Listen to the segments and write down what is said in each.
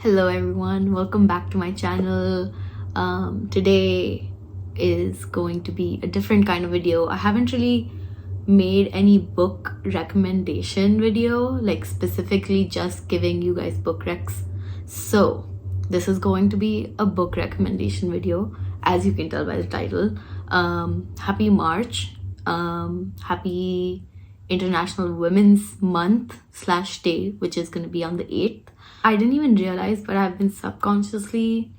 Hello everyone, welcome back to my channel. Today is going to be a different kind of video. I haven't really made any book recommendation video, like specifically just giving you guys book recs. So this is going to be a book recommendation video, as you can tell by the title. Happy March, happy International Women's Month / day, which is going to be on the 8th. I didn't even realize, but I've been subconsciously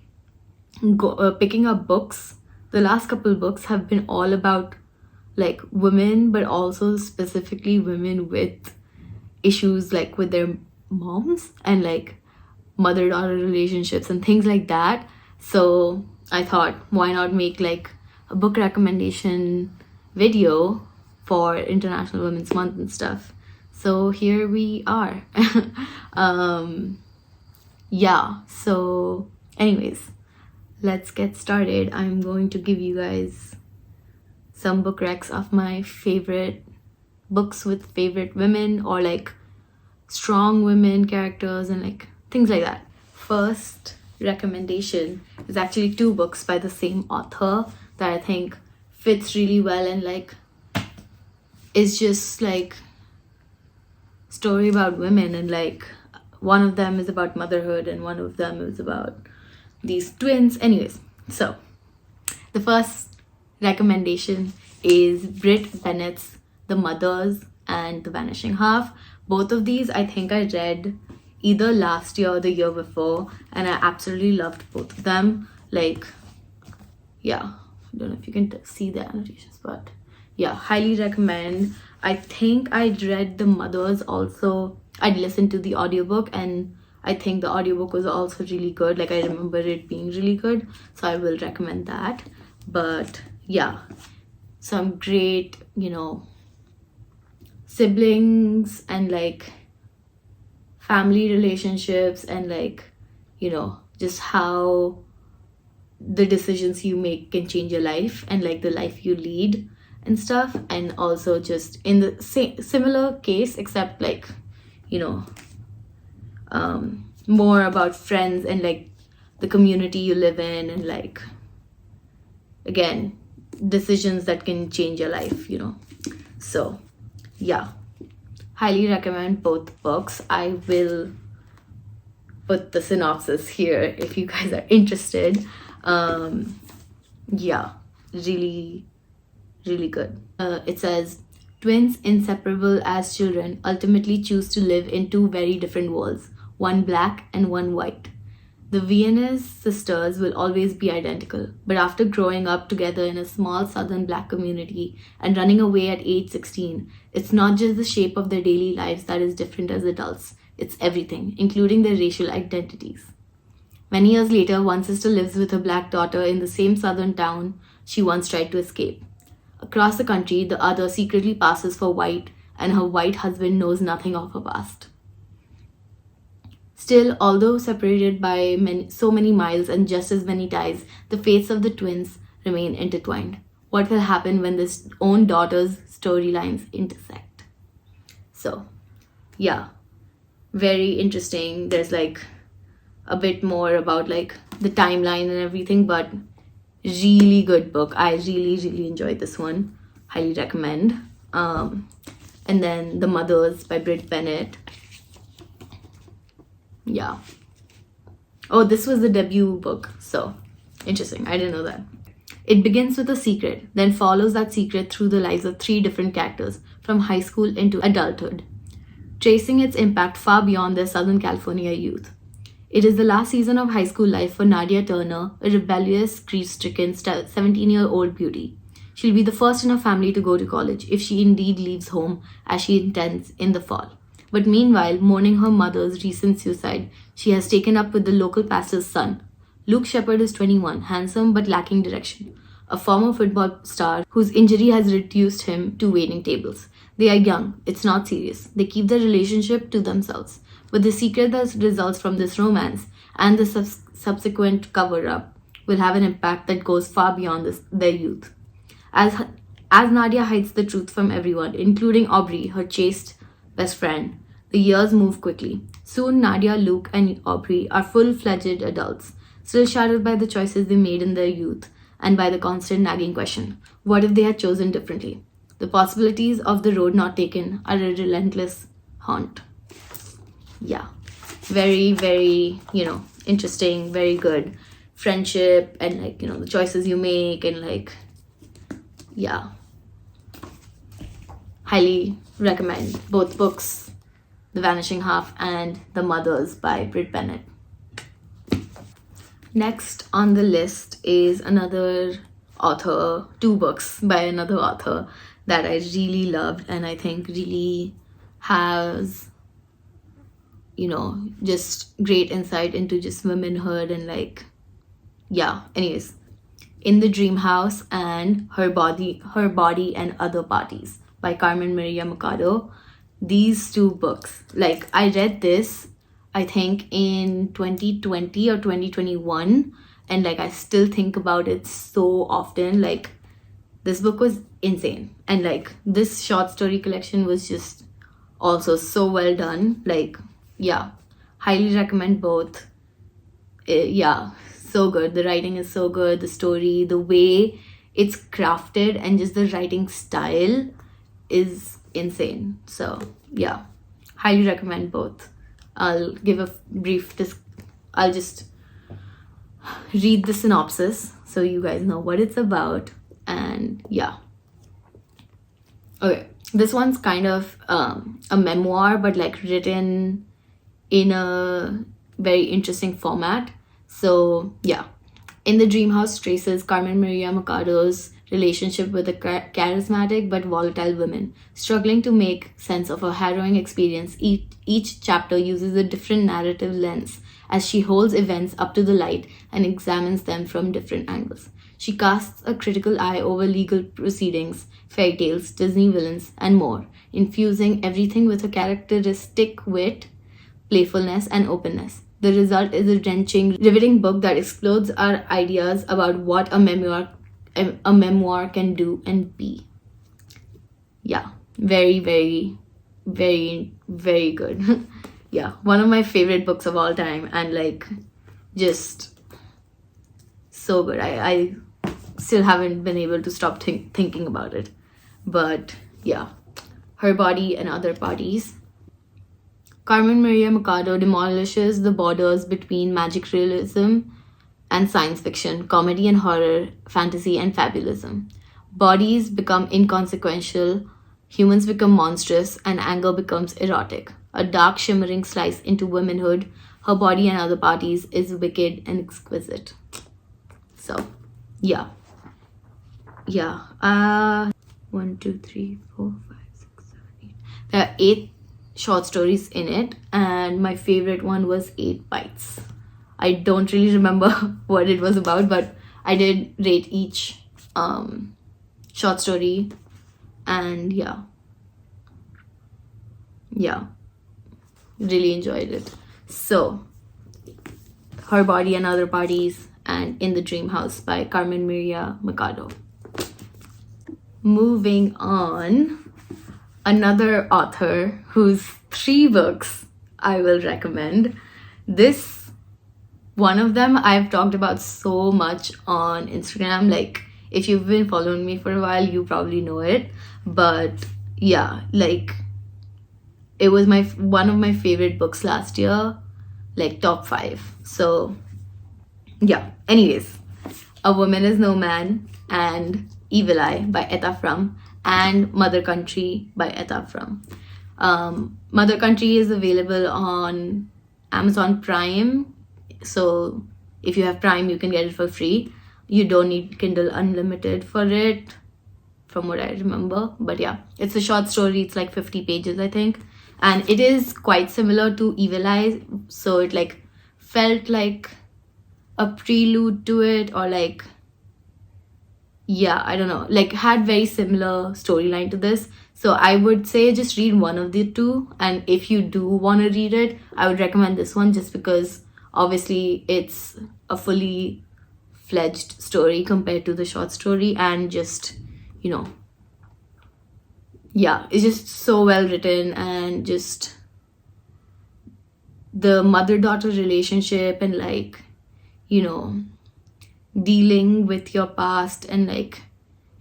picking up books. The last couple books have been all about like women, but also specifically women with issues like with their moms and like mother-daughter relationships and things like that. So I thought, why not make like a book recommendation video for International Women's Month and stuff. So here we are. Yeah, so anyways, let's get started. I'm going to give you guys some book recs of my favorite books with favorite women, or like strong women characters and like things like that. First recommendation is actually 2 books by the same author that I think fits really well and like is just like story about women, and like one of them is about motherhood and one of them is about these twins. Anyways, so the first recommendation is Britt Bennett's The Mothers and The Vanishing Half. Both of these I think I read either last year or the year before, and I absolutely loved both of them. Like, yeah, I don't know if you can see the annotations, but yeah, highly recommend. I think I'd read The Mothers also. I'd listened to the audiobook and I think the audiobook was also really good. Like, I remember it being really good, so I will recommend that. But yeah, some great, siblings and like family relationships and like, just how the decisions you make can change your life and like the life you lead and stuff. And also just in the similar case, except like, more about friends and like the community you live in, and like, again, decisions that can change your life, So yeah, highly recommend both books. I will put the synopsis here if you guys are interested. Yeah, really good. It says, twins inseparable as children ultimately choose to live in 2 very different worlds, one black and one white. The Viennese sisters will always be identical, but after growing up together in a small southern black community and running away at age 16, it's not just the shape of their daily lives that is different as adults, it's everything, including their racial identities. Many years later, one sister lives with her black daughter in the same southern town she once tried to escape. Across the country, the other secretly passes for white, and her white husband knows nothing of her past. Still, although separated by so many miles and just as many ties, the fates of the twins remain intertwined. What will happen when their own daughter's storylines intersect? So, yeah, very interesting. There's like a bit more about like the timeline and everything, but really good book. I really enjoyed this one. Highly recommend. And then The Mothers by Britt Bennett. Yeah. Oh, this was the debut book. So interesting. I didn't know that. It begins with a secret, then follows that secret through the lives of 3 different characters from high school into adulthood, tracing its impact far beyond their Southern California youth. It is the last season of high school life for Nadia Turner, a rebellious, grief-stricken 17-year-old beauty. She'll be the first in her family to go to college, if she indeed leaves home as she intends in the fall. But meanwhile, mourning her mother's recent suicide, she has taken up with the local pastor's son. Luke Shepard is 21, handsome but lacking direction, a former football star whose injury has reduced him to waiting tables. They are young, it's not serious. They keep their relationship to themselves. But the secret that results from this romance and the subsequent cover-up will have an impact that goes far beyond their youth. As Nadia hides the truth from everyone, including Aubrey, her chaste best friend, the years move quickly. Soon, Nadia, Luke, and Aubrey are full-fledged adults, still shadowed by the choices they made in their youth and by the constant nagging question, what if they had chosen differently? The possibilities of the road not taken are a relentless haunt. Yeah, very, very, interesting, very good. Friendship and the choices you make and yeah. Highly recommend both books, The Vanishing Half and The Mothers by Britt Bennett. Next on the list is another author, 2 books by another author that I really loved and I think really has, just great insight into just womanhood and anyways. In the Dream House and Her Body and Other Parties by Carmen Maria Machado. These 2 books, I read this I think in 2020 or 2021 and I still think about it so often. This book was insane and this short story collection was just also so well done. Yeah, highly recommend both. Yeah, so good. The writing is so good, the story, the way it's crafted and just the writing style is insane. So yeah, highly recommend both. I'll give a brief I'll just read the synopsis so you guys know what it's about. And yeah, okay, this one's kind of a memoir but written in a very interesting format. So yeah, In the Dream House traces Carmen Maria Machado's relationship with a charismatic but volatile woman, struggling to make sense of a harrowing experience. Each chapter uses a different narrative lens as she holds events up to the light and examines them from different angles. She casts a critical eye over legal proceedings, fairy tales, Disney villains, and more, infusing everything with a characteristic wit, playfulness, and openness. The result is a wrenching, riveting book that explodes our ideas about what a memoir can do and be. Yeah, very, very, very, very good. Yeah, one of my favorite books of all time and just so good. I still haven't been able to stop thinking about it. But yeah, Her Body and Other Parties. Carmen Maria Machado demolishes the borders between magic realism and science fiction, comedy and horror, fantasy and fabulism. Bodies become inconsequential, humans become monstrous, and anger becomes erotic. A dark, shimmering slice into womanhood, Her Body and Other Parties is wicked and exquisite. So, yeah. Yeah. 1, 2, 3, 4, 5, 6, 7, 8. There are 8 short stories in it, and my favorite one was 8 Bites. I don't really remember what it was about, but I did rate each short story, and yeah, really enjoyed it. So, Her Body and Other Parties and In the Dream House by Carmen Maria Machado. Moving on, another author whose 3 books I will recommend. One of them I've talked about so much on Instagram. If you've been following me for a while, you probably know it. But yeah, it was one of my favorite books last year, top 5. So yeah, anyways, A Woman is No Man and Evil Eye by Etta Frum and Mother Country by Etta Frum. Mother Country is available on Amazon Prime. So if you have Prime, you can get it for free. You don't need Kindle Unlimited for it, from what I remember. But yeah, it's a short story. It's 50 pages, I think. And it is quite similar to Evil Eye. So it felt like a prelude to it, or yeah, I don't know, had very similar storyline to this. So I would say just read one of the 2. And if you do want to read it, I would recommend this one just because obviously it's a fully fledged story compared to the short story, and just, yeah, it's just so well written and just, the mother-daughter relationship, and like, you know, dealing with your past and like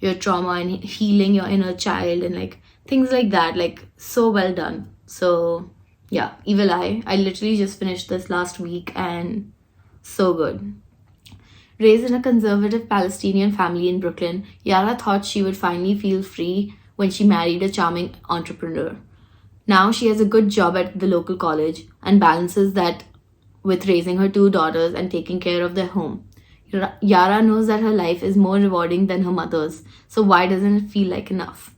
your trauma and healing your inner child and like things like that. Like, so well done. So yeah, Evil Eye. I literally just finished this last week and so good. Raised in a conservative Palestinian family in Brooklyn, Yara thought she would finally feel free when she married a charming entrepreneur. Now she has a good job at the local college and balances that with raising her two daughters and taking care of their home. Yara knows that her life is more rewarding than her mother's, so why doesn't it feel like enough?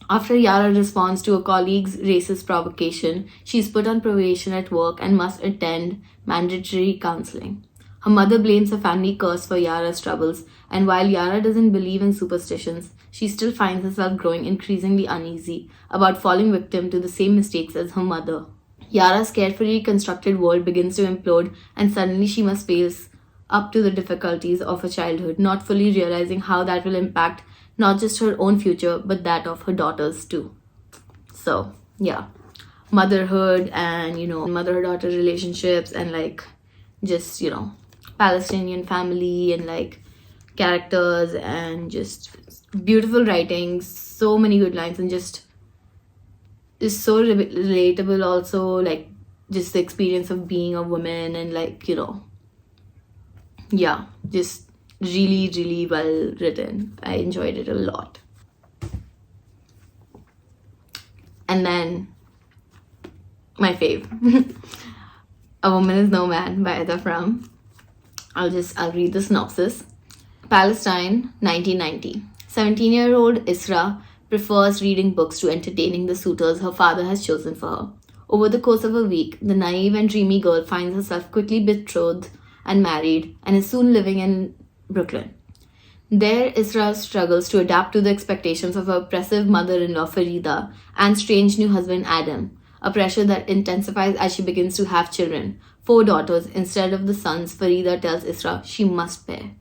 After Yara responds to a colleague's racist provocation, she is put on probation at work and must attend mandatory counseling. Her mother blames a family curse for Yara's troubles, and while Yara doesn't believe in superstitions, she still finds herself growing increasingly uneasy about falling victim to the same mistakes as her mother. Yara's carefully constructed world begins to implode, and suddenly she must face up to the difficulties of her childhood, not fully realizing how that will impact not just her own future, but that of her daughters too. So, yeah. Motherhood and, mother-daughter relationships and like just, Palestinian family and like characters and just beautiful writing, so many good lines, and just is so relatable also, like just the experience of being a woman and like, yeah, just really, really well written. I enjoyed it a lot. And then my fave, A Woman Is No Man by Ada Frum. I'll read the synopsis. Palestine, 1990. 17-year-old Isra prefers reading books to entertaining the suitors her father has chosen for her. Over the course of a week, the naive and dreamy girl finds herself quickly betrothed and married and is soon living in Brooklyn. There, Isra struggles to adapt to the expectations of her oppressive mother-in-law Farida and strange new husband Adam, a pressure that intensifies as she begins to have children, 4 daughters instead of the sons Farida tells Isra she must bear.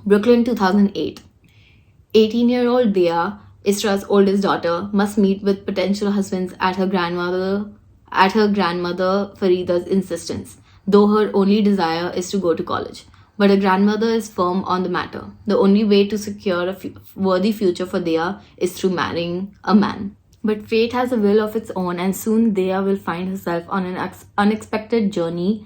Brooklyn, 2008. 18-year-old Dea, Isra's oldest daughter, must meet with potential husbands at her grandmother Farida's insistence, though her only desire is to go to college. But her grandmother is firm on the matter. The only way to secure a worthy future for Dea is through marrying a man. But fate has a will of its own, and soon Dea will find herself on an unexpected journey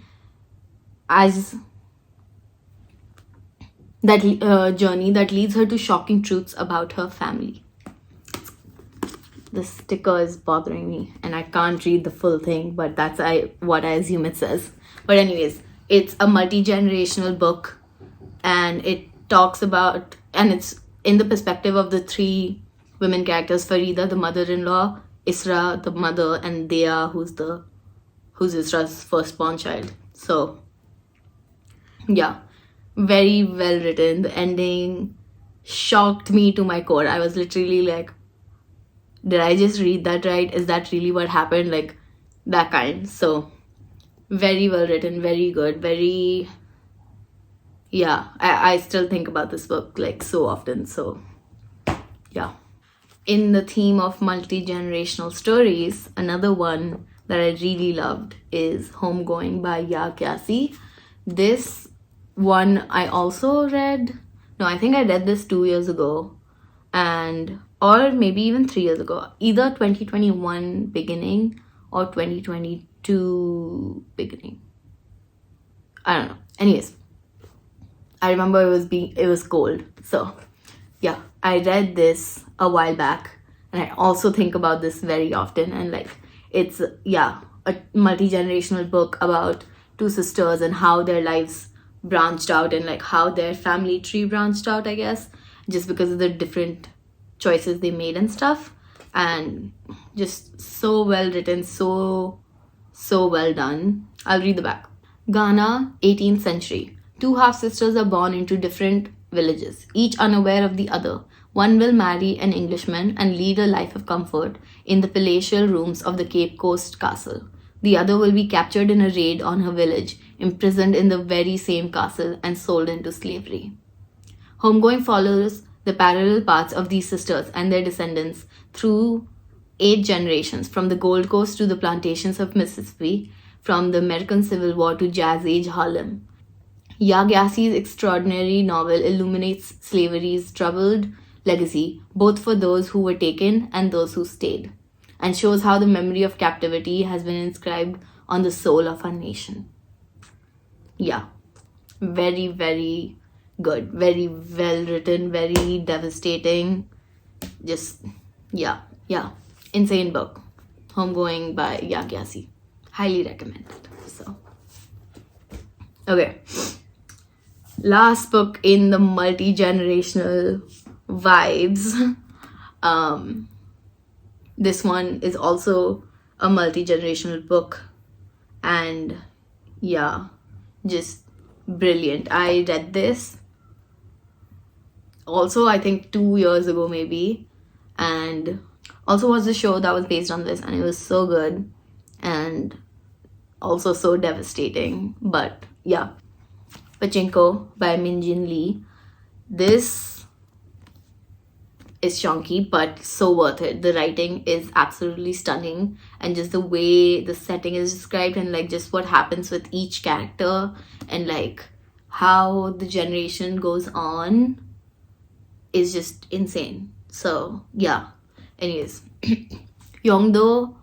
that leads her to shocking truths about her family. The sticker is bothering me and I can't read the full thing, but that's what I assume it says. But anyways, it's a multi-generational book, and it talks about, and it's in the perspective of the 3 women characters: Farida, the mother-in-law, Isra, the mother, and Dea, who's Isra's firstborn child. So yeah, very well written. The ending shocked me to my core. I was literally like, did I just read that right? Is that really what happened? Like, that kind. So very well written, very good, very, yeah, I still think about this book like so often. So yeah. In the theme of multi-generational stories, another one that I really loved is Homegoing by Ya Kyasi. This one I also read, no, I think I read this 2 years ago, or maybe even 3 years ago, either 2021 beginning or 2022 beginning. I don't know. Anyways, I remember it was cold. So yeah, I read this a while back, and I also think about this very often. And like, it's a multi-generational book about 2 sisters and how their lives branched out and like how their family tree branched out, I guess, just because of the different choices they made and stuff. And just so well written, so well done. I'll read the back. Ghana, 18th century. 2 half-sisters are born into different villages, each unaware of the other. One will marry an Englishman and lead a life of comfort in the palatial rooms of the Cape Coast castle. The other will be captured in a raid on her village, imprisoned in the very same castle, and sold into slavery. Homegoing follows the parallel paths of these sisters and their descendants through 8 generations, from the Gold Coast to the plantations of Mississippi, from the American Civil War to Jazz Age Harlem. Yagyasi's extraordinary novel illuminates slavery's troubled legacy, both for those who were taken and those who stayed, and shows how the memory of captivity has been inscribed on the soul of our nation. Yeah, very, very good, very well written, very devastating. Just, yeah, insane book. Homegoing by Yagyasi. Highly recommend it. So, okay. Last book in the multi-generational vibes. This one is also a multi-generational book, and yeah, just brilliant. I read this also, I think 2 years ago maybe, and also watched the show that was based on this, and it was so good and also so devastating. But yeah, Pachinko by Min-Jin Lee. This is chunky but so worth it. The writing is absolutely stunning, and just the way the setting is described, and like just what happens with each character, and like how the generation goes on is just insane. So yeah, anyways. Yongdo,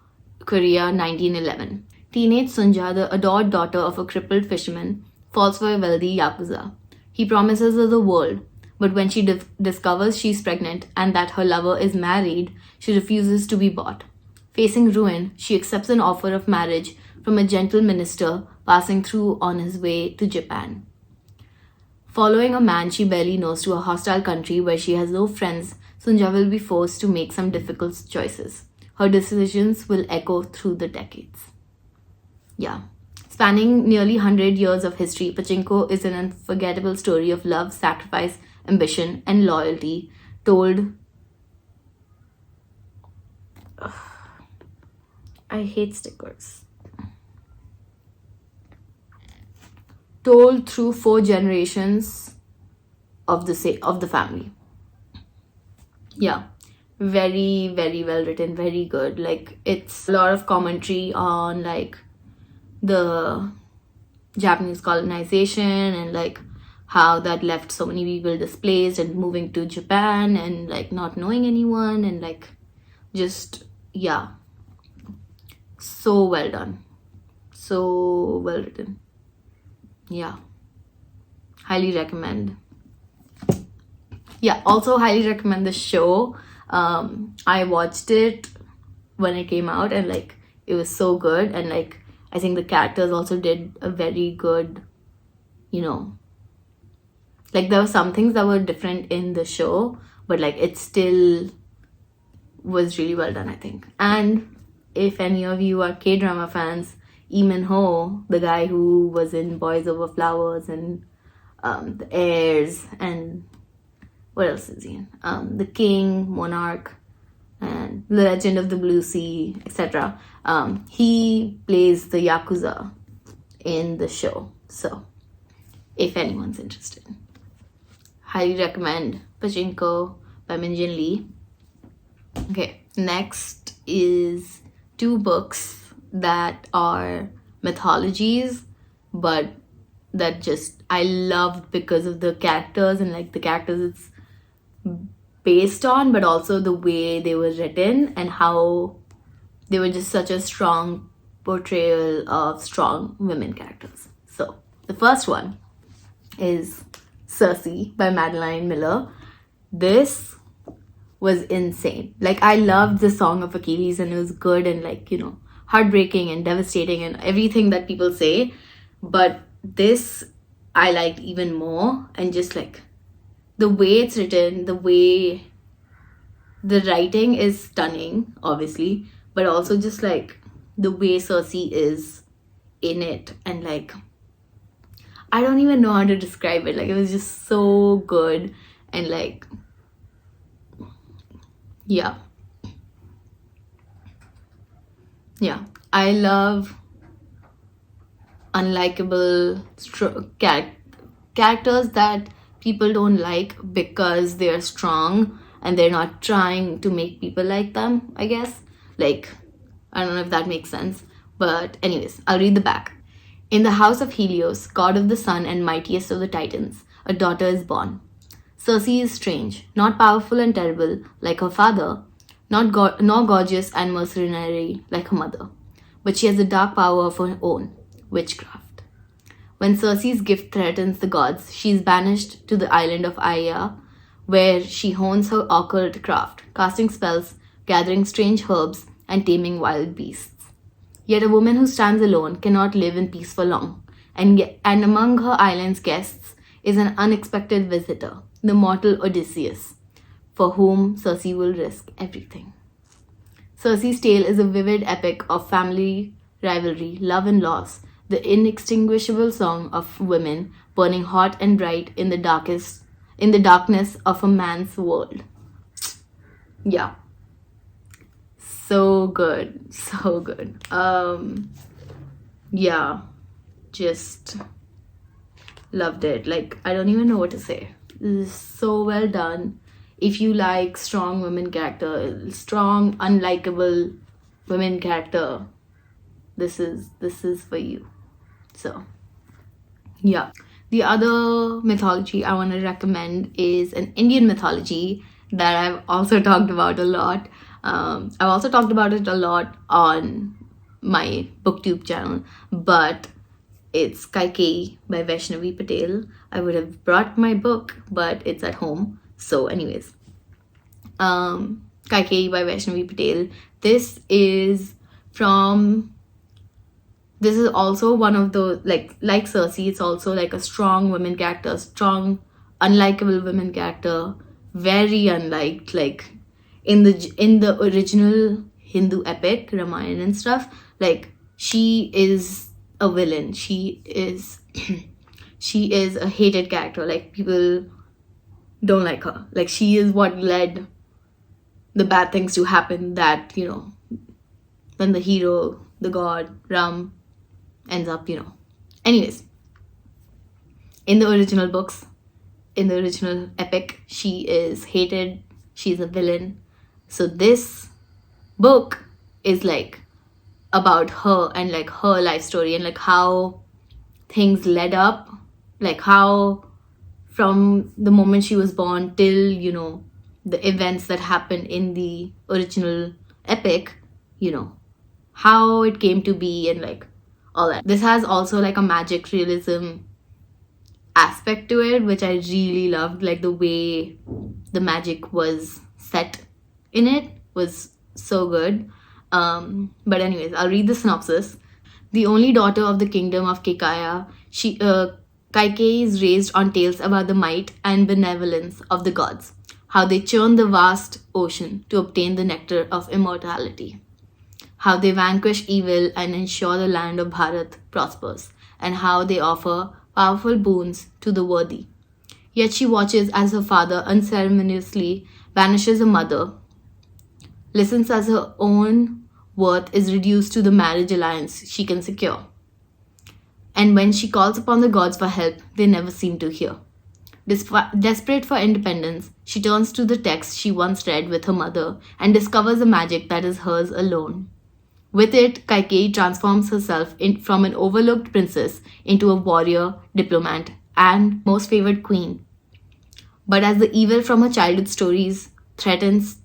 Korea, 1911. Teenage Sunja, the adored daughter of a crippled fisherman, falls for a wealthy yakuza. He promises her the world, but when she discovers she's pregnant and that her lover is married, she refuses to be bought. Facing ruin, she accepts an offer of marriage from a gentle minister passing through on his way to Japan. Following a man she barely knows to a hostile country where she has no friends, Sunja will be forced to make some difficult choices. Her decisions will echo through the decades. Yeah. Spanning nearly 100 years of history, Pachinko is an unforgettable story of love, sacrifice, ambition, and loyalty, told... I hate stickers. Told through 4 generations of the family. Yeah, very, very well written, very good. Like, it's a lot of commentary on like the Japanese colonization, and like how that left so many people displaced and moving to Japan, and like not knowing anyone, and like just, yeah, so well done, so well written. Yeah, highly recommend. Yeah, also highly recommend the show. I watched it when it came out, and like it was so good, and like I think the characters also did a very good, like there were some things that were different in the show, but like it still was really well done, I think. And if any of you are K-drama fans, Lee Min-ho, the guy who was in Boys Over Flowers and The Heirs, and what else is he in? The King, Monarch, and The Legend of the Blue Sea, etc. He plays the Yakuza in the show. So, if anyone's interested, highly recommend Pachinko by Min-Jin Lee. Okay, next is 2 books that are mythologies, but that just I loved because of the characters, and like the characters it's based on, but also the way they were written and how they were just such a strong portrayal of strong women characters. So the first one is Circe by Madeline Miller. This was insane. Like, I loved the Song of Achilles, and it was good, and like, heartbreaking and devastating and everything that people say, but this I liked even more. And just like the way it's written, the way the writing is stunning, obviously, but also just like the way Circe is in it, and like I don't even know how to describe it. Like, it was just so good, and like, yeah, I love unlikable characters that people don't like because they're strong and they're not trying to make people like them, I guess. Like, I don't know if that makes sense, But anyways, I'll read the back. In the house of Helios, god of the sun and mightiest of the Titans, a daughter is born. Circe is strange, not powerful and terrible like her father, nor gorgeous and mercenary like her mother, but she has a dark power of her own, witchcraft. When Circe's gift threatens the gods, she is banished to the island of Aia, where she hones her occult craft, casting spells, gathering strange herbs, and taming wild beasts. Yet a woman who stands alone cannot live in peace for long, and among her island's guests is an unexpected visitor, the mortal Odysseus, for whom Circe will risk everything. Circe's tale is a vivid epic of family rivalry, love and loss, the inextinguishable song of women burning hot and bright in the darkness of a man's world. Yeah. So good. So good. Yeah. Just loved it. Like, I don't even know what to say. This is so well done. If you like strong women character, strong, unlikable women character, this is for you. So, yeah. The other mythology I want to recommend is an Indian mythology that I've also talked about a lot. I've also talked about it a lot on my booktube channel, but it's Kaikeyi by Vaishnavi Patel. I would have brought my book, but it's at home. So anyways, Kaikeyi by Vaishnavi Patel. This is also one of the, like Circe, it's also like a strong women character, strong, unlikable women character, very unliked, like in the original Hindu epic, Ramayana and stuff, like she is a villain. She is she is a hated character. Like, people don't like her. Like, she is what led the bad things to happen, that, when the hero, the god, Ram, ends up, Anyways, in the original books, in the original epic, she is hated. She's a villain. So this book is like about her and like her life story and like how things led up, like how from the moment she was born till, the events that happened in the original epic, how it came to be and like all that. This has also like a magic realism aspect to it, which I really loved. Like, the way the magic was set in it was so good. But anyways, I'll read the synopsis. The only daughter of the kingdom of Kekaya, Kaikeyi is raised on tales about the might and benevolence of the gods, how they churn the vast ocean to obtain the nectar of immortality, how they vanquish evil and ensure the land of Bharat prospers, and how they offer powerful boons to the worthy. Yet she watches as her father unceremoniously banishes her mother, listens as her own worth is reduced to the marriage alliance she can secure. And when she calls upon the gods for help, they never seem to hear. Desperate for independence, she turns to the text she once read with her mother and discovers a magic that is hers alone. With it, Kaikeyi transforms herself from an overlooked princess into a warrior, diplomat, and most favored queen. But as the evil from her childhood stories threatens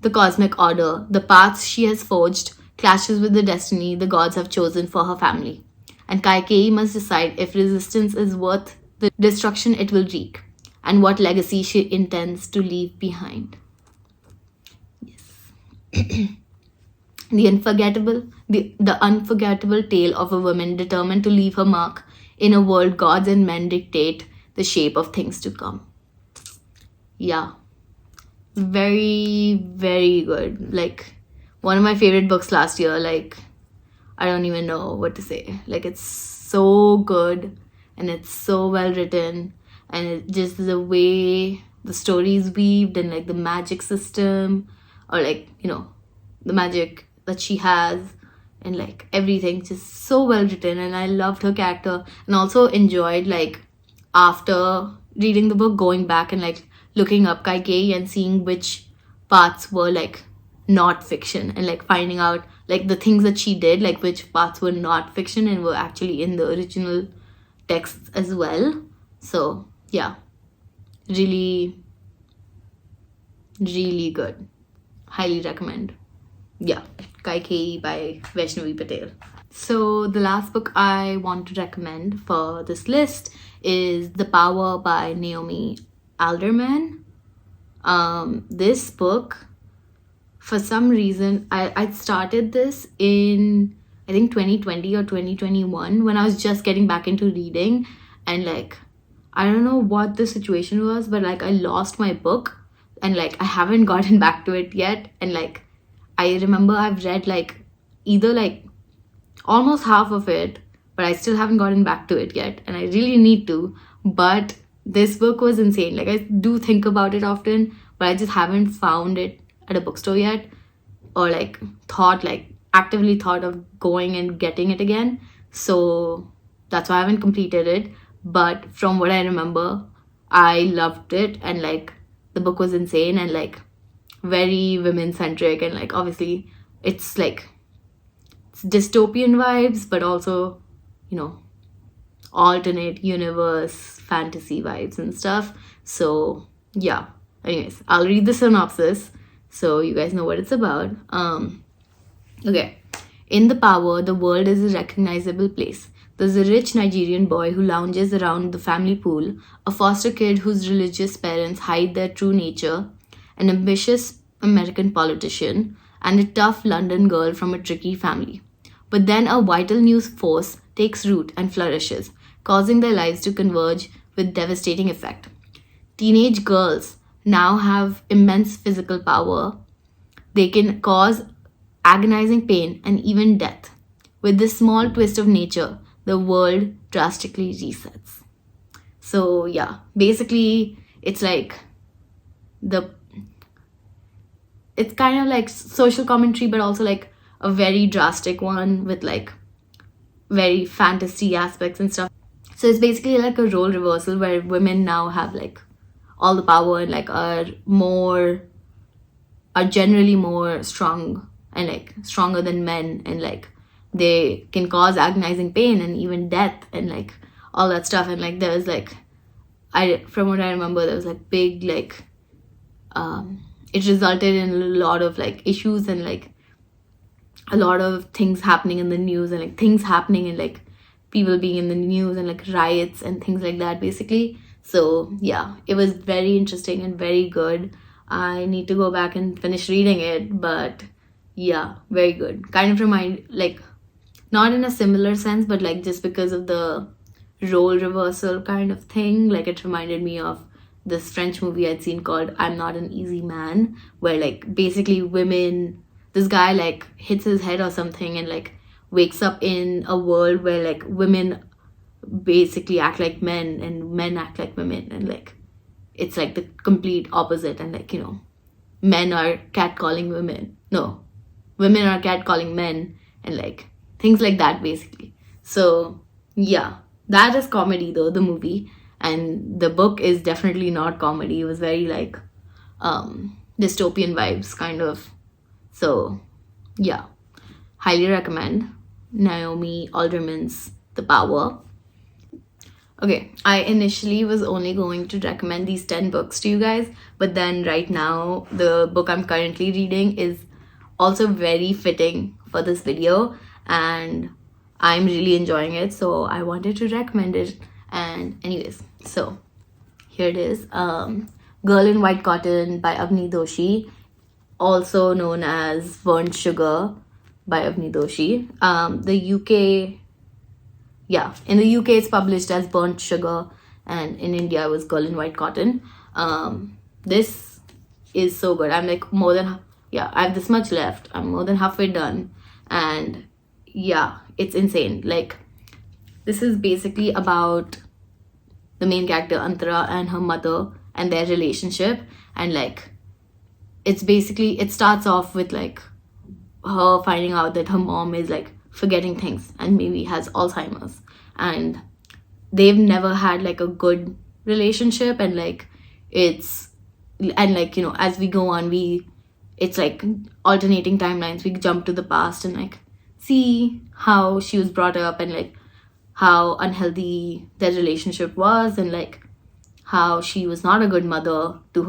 the cosmic order, the path she has forged clashes with the destiny the gods have chosen for her family. And Kaikeyi must decide if resistance is worth the destruction it will wreak, and what legacy she intends to leave behind. Yes. The unforgettable tale of a woman determined to leave her mark in a world gods and men dictate the shape of things to come. Yeah. Very, very good. Like, one of my favorite books last year. Like, I don't even know what to say. Like, it's so good and it's so well written, and it just the way the story is weaved and like the magic system, or like, the magic that she has and like everything, just so well written. And I loved her character, and also enjoyed, like, after reading the book, going back and like looking up Kaikeyi and seeing which parts were like not fiction, and like finding out like the things that she did, like which parts were not fiction and were actually in the original texts as well. So yeah, really, really good. Highly recommend. Yeah, Kaikeyi by Vaishnavi Patel. So the last book I want to recommend for this list is The Power by Naomi Alderman. This book, for some reason, I started this in, I think, 2020 or 2021 when I was just getting back into reading, and like I don't know what the situation was, but like I lost my book and like I haven't gotten back to it yet. And like I remember I've read like either like almost half of it, but I still haven't gotten back to it yet, and I really need to. But this book was insane. Like I do think about it often, but I just haven't found it at a bookstore yet, or like actively thought of going and getting it again. So that's why I haven't completed it. But from what I remember, I loved it, and like the book was insane and like very women centric, and like obviously it's like it's dystopian vibes, but also, you know, alternate universe fantasy vibes and stuff. So yeah, anyways, I'll read the synopsis so you guys know what it's about. Okay. In The Power, the world is a recognizable place. There's a rich Nigerian boy who lounges around the family pool, a foster kid whose religious parents hide their true nature, an ambitious American politician, and a tough London girl from a tricky family. But then a vital new force takes root and flourishes, causing their lives to converge with devastating effect. Teenage girls now have immense physical power. They can cause agonizing pain and even death. With this small twist of nature, the world drastically resets. So yeah, basically it's like it's kind of like social commentary, but also like a very drastic one with like very fantasy aspects and stuff. So it's basically like a role reversal where women now have like all the power and like are generally more strong and like stronger than men, and like they can cause agonizing pain and even death and like all that stuff. And like there was like, from what I remember, there was like big like it resulted in a lot of like issues and like a lot of things happening in the news, and like things happening and like people being in the news and like riots and things like that basically. So yeah, it was very interesting and very good. I need to go back and finish reading it, but yeah, very good. Kind of remind, like, not in a similar sense, but like just because of the role reversal kind of thing, like it reminded me of this French movie I'd seen called I'm Not an Easy Man, where like basically this guy like hits his head or something and like wakes up in a world where like women basically act like men and men act like women, and like it's like the complete opposite. And like, you know, men are catcalling women, no, women are catcalling men, and like things like that basically. So yeah, that is comedy though, the movie. And the book is definitely not comedy. It was very like dystopian vibes kind of. So yeah, highly recommend Naomi Alderman's The Power. Okay, I initially was only going to recommend these 10 books to you guys, but then right now the book I'm currently reading is also very fitting for this video, and I'm really enjoying it, so I wanted to recommend it. And anyways, so here it is. Girl in White Cotton by Avni Doshi, also known as Burnt Sugar by Avni Doshi. In the UK it's published as Burnt Sugar, and in India it was Girl in White Cotton. This is so good. I'm like I have this much left. I'm more than halfway done, and yeah, it's insane. Like, this is basically about the main character Antara and her mother and their relationship, and like it starts off with like her finding out that her mom is like forgetting things and maybe has Alzheimer's, and they've never had like a good relationship, and like you know, as we go on, it's like alternating timelines. We jump to the past and like see how she was brought up and like how unhealthy their relationship was, and like how she was not a good mother to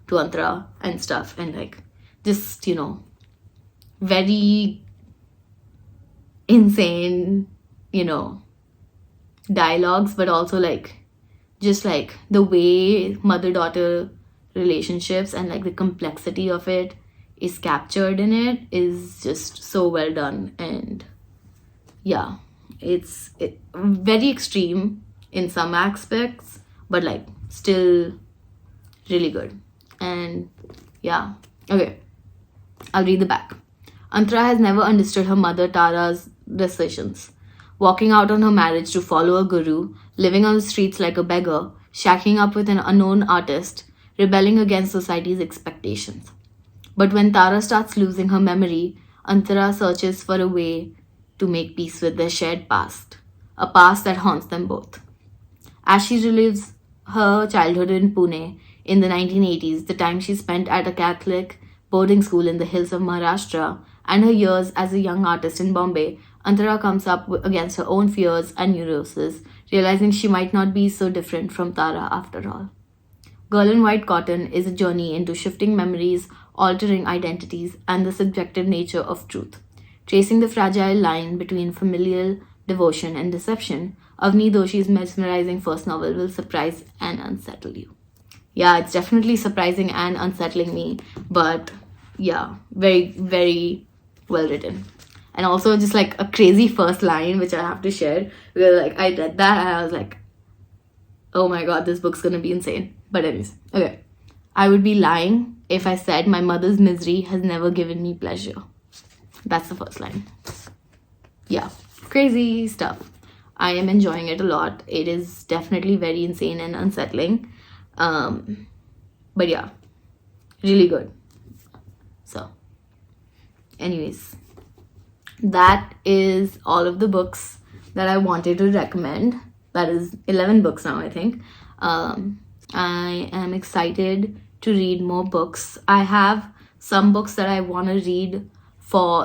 Antara and stuff, and like just, you know, very insane, you know, dialogues, but also like just like the way mother-daughter relationships and like the complexity of it is captured in it is just so well done. And yeah, it's very extreme in some aspects, but like still really good. And yeah, okay, I'll read the back. Antara has never understood her mother Tara's decisions. Walking out on her marriage to follow a guru, living on the streets like a beggar, shacking up with an unknown artist, rebelling against society's expectations. But when Tara starts losing her memory, Antara searches for a way to make peace with their shared past, a past that haunts them both. As she relives her childhood in Pune in the 1980s, the time she spent at a Catholic boarding school in the hills of Maharashtra, and her years as a young artist in Bombay, Antara comes up against her own fears and neuroses, realizing she might not be so different from Tara after all. Girl in White Cotton is a journey into shifting memories, altering identities, and the subjective nature of truth. Tracing the fragile line between familial devotion and deception, Avni Doshi's mesmerizing first novel will surprise and unsettle you. Yeah, it's definitely surprising and unsettling me, but yeah, very, very well written. And also just like a crazy first line, which I have to share, because like I read that and I was like, oh my god, this book's gonna be insane. But anyways, okay. I would be lying if I said my mother's misery has never given me pleasure. That's the first line. Yeah, crazy stuff. I am enjoying it a lot. It is definitely very insane and unsettling. But yeah, really good. So, anyways, that is all of the books that I wanted to recommend. That is 11 books now, I think. I am excited to read more books. I have some books that I want to read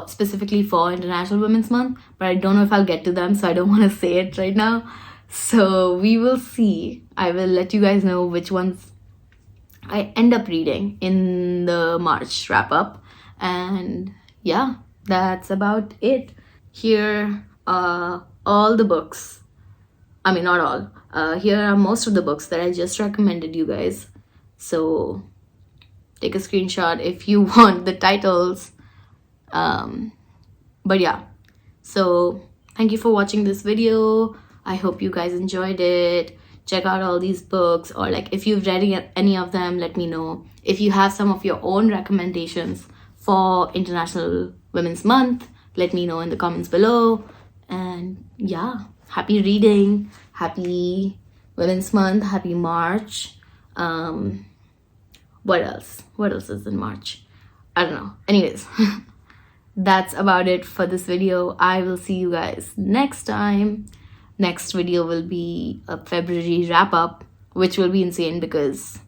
specifically for International Women's Month, but I don't know if I'll get to them, so I don't want to say it right now. So we will see. I will let you guys know which ones I end up reading in the March wrap up. And yeah, that's about it. Here are all the books. I mean, not all. Here are most of the books that I just recommended you guys. So take a screenshot if you want the titles. But yeah, so thank you for watching this video. I hope you guys enjoyed it. Check out all these books, or like if you've read any of them, let me know. If you have some of your own recommendations for International Women's Month, let me know in the comments below. And yeah, happy reading, happy Women's Month, happy March. What else is in March? I don't know. Anyways, that's about it for this video. I will see you guys next time. Next video will be a February wrap-up, which will be insane because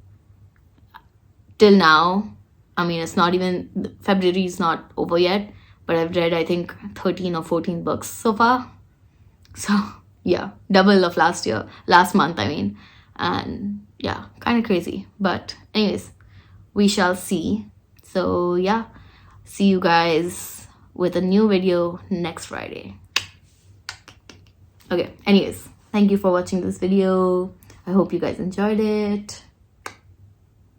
till now, I mean, it's not even, February is not over yet, but I've read, I think, 13 or 14 books so far. So yeah, double of last month, I mean. And yeah, kind of crazy. But anyways, we shall see. So yeah, see you guys with a new video next Friday. Okay, anyways, thank you for watching this video. I hope you guys enjoyed it.